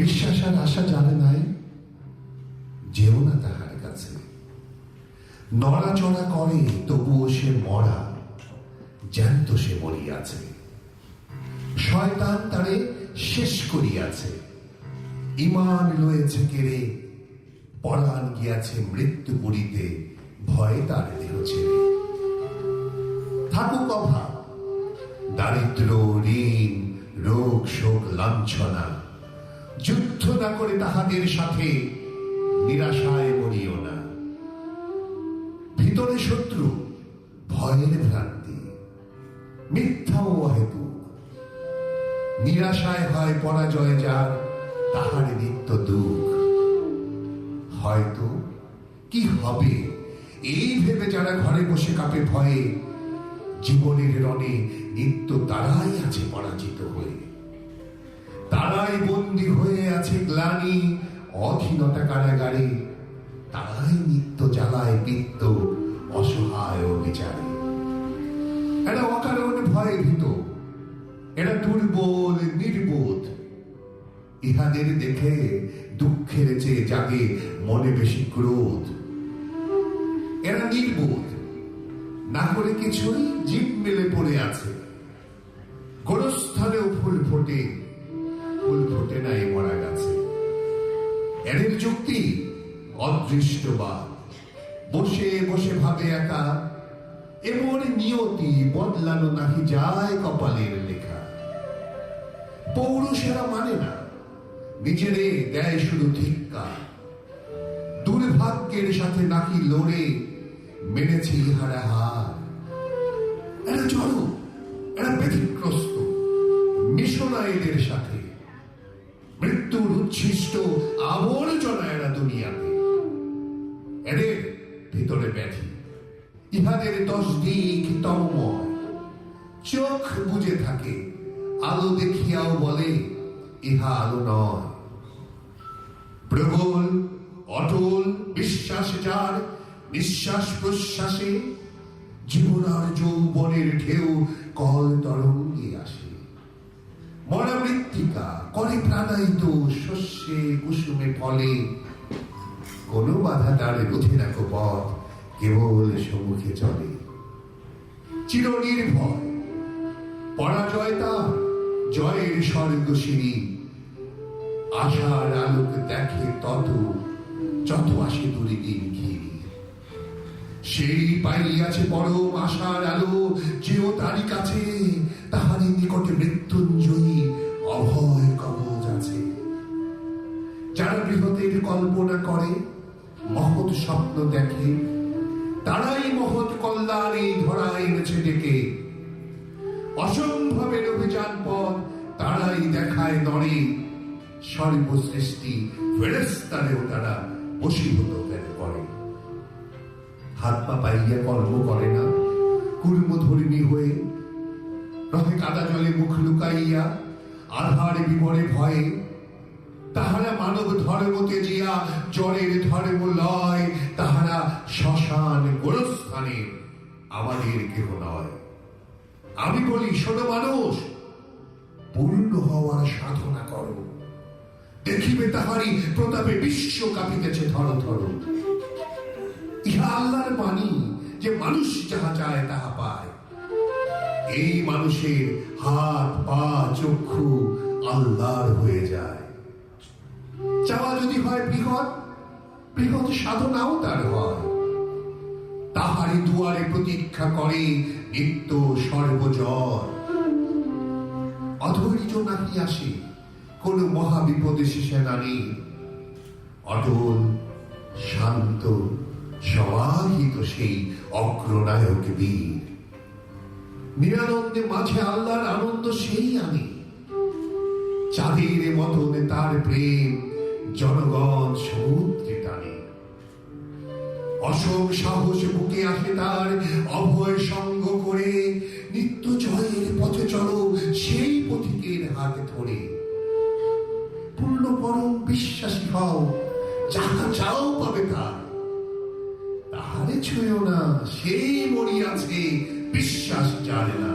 বিশ্বাস আর আশা জানে নাই, যেও না তাহার কাছে। নড়াচড়া করে তবুও সে মরা, জ্যান্ত সে মরিয়াছে। শয়তান তারে শেষ করিয়াছে, ইমান লয়েছে কেড়ে, পরাণ গিয়াছে মৃত্যু পুরীতে, ভয়ে তার দেহ ছেড়ে। থাকুক অভাব, দারিদ্র, ঋণ, রোগ, শোক, লাঞ্ছনা, যুদ্ধ না করে তাহাদের সাথে নিরাশায় মরিও না। ভিতরে শত্রু, ভয়ের ভ্রান্তি, মিথ্যা ও অহেতুক। নিরাশায় হয় পরাজয় যার, তাহার নিত্য দুঃখ। হয়তো কি হবে এই ভেবে যারা ঘরে বসে কাঁপে ভয়ে, জীবনের রণে নিত্য তারাই আছে পরাজিত হয়ে। তারাই বন্দী হয়ে আছে গ্লানি অধীনতা কারাগারে, তারাই নিত্য জ্বালায় পিত্ত অসহায় ও বিচারে। এরা অকারণ ভয়ে ভীত, এরা দুর্বল নির্বোধ। ইহাদের দেখে দুঃখের চেয়ে জাগে মনে বেশি ক্রোধ। এরা নির্বোধ, না করে কিছুই জীব মেলে পড়ে আছে। গোরস্থানেও ফুল ফোটে, ফুল ফোটে না এই মরা গাছে। এদের যুক্তি অদৃষ্টবাদ, বসে বসে ভাবে একা, এমন নিয়তি বদলানো নাকি যায় কপালের লেখা। পৌরুষেরা মানে না, নিজেরে দেয় শুধু ধিক্কার। দুর্ভাগ্যের সাথে নাকি লড়ে মেনেছে ইহারা হার। এরা জড়, এরা ব্যতিগ্রস্ত, মিশনা এদের সাথে। মৃত্যুর উচ্ছিষ্ট আবর্জনা এরা দুনিয়াতে। এদের ভিতরে ব্যাধি, ইহাদের 10 দিক তমময়। চোখ বুজে থাকে, আলো দেখিয়াও বলে ইহা আলো নয়। প্রবল অটল বিশ্বাস যার, নিঃশ্বাস প্রশ্বাসে জীবনার যৌবনের ঢেউ কল তরঙ্গে আসে। মরা মৃত্তিকা করে প্রাণায়িত শস্যে কুসুমে ফলে। কোন বাধা তার রোধে না পথ, কেবল সম্মুখে চলে। চিরনির্ভয়, পরাজয় তার জয়ের স্বর্গশিরি। আশার আলোক দেখে তত, যত আসে দূরে দিন ঘিরি। সেই পাইয়াছে পরম আশার আলো, যেও তারই কাছে, তাহারই নিকটে মৃত্যুঞ্জয়ী অভয় কবচ আছে। যারা বৃহতের কল্পনা করে, মহৎ স্বপ্ন দেখে, তারাই মহৎ কল্যাণ এই ধরায় এনেছে ডেকে। অসম্ভবের অভিযান পথ তারাই দেখায় নরে, সর্বসৃষ্টি ফেরেশতারেও তারা বশীভূত করে। হাত পা পাইয়া কর্ম করে না, কুর্মধর্মী হয়ে রহে কাদা জলে মুখ লুকাইয়া, আধার বিবরে ভয়ে। তাহারা মানব ধর্ম তেজিয়া জ্বরের ধর্ম লয়, তাহারা শ্মশান গোরস্থানে আমাদের কেহ নয়। আমি বলি, শোনো মানুষ, পূর্ণ হওয়ার সাধনা করো, দেখিবে তাহারি প্রতাপে বিশ্ব কাঁপিতেছে থর থর। ইহা আল্লাহর বাণী যে মানুষ যাহা চায় তাহা পায়। এই মানুষের হাত পা চক্ষু আল্লাহর হয়ে যায়। চাওয়া যদি হয় বৃহৎ, বৃহৎ সাধনাও তার হয়। তাহারি দুয়ারে প্রতীক্ষা করে নিত্য সর্বজয়। অধৈর্য নাকি আসে কোন মহাবিপদে শেষে নারী। অটল শান্ত সমাহিত সেই অগ্রনায়ক বীর। নিরানন্দে মাঝে আল্লাহর আনন্দ সেই আনে। চাঁদের মতন তার প্রেম জনগণ সমুদ্রে টানে। অসম সাহস বুকে আসে তার অভয় সঙ্গ করে। নিত্য জয়ের পথে চলো সেই পথিকের হাত ধরে। পূর্ণ পরম বিশ্বাসী হও, যাহা চাও পাবে তার। তাহারে ছুঁয়ো না, সেই মরিয়াছে বিশ্বাস জানে না।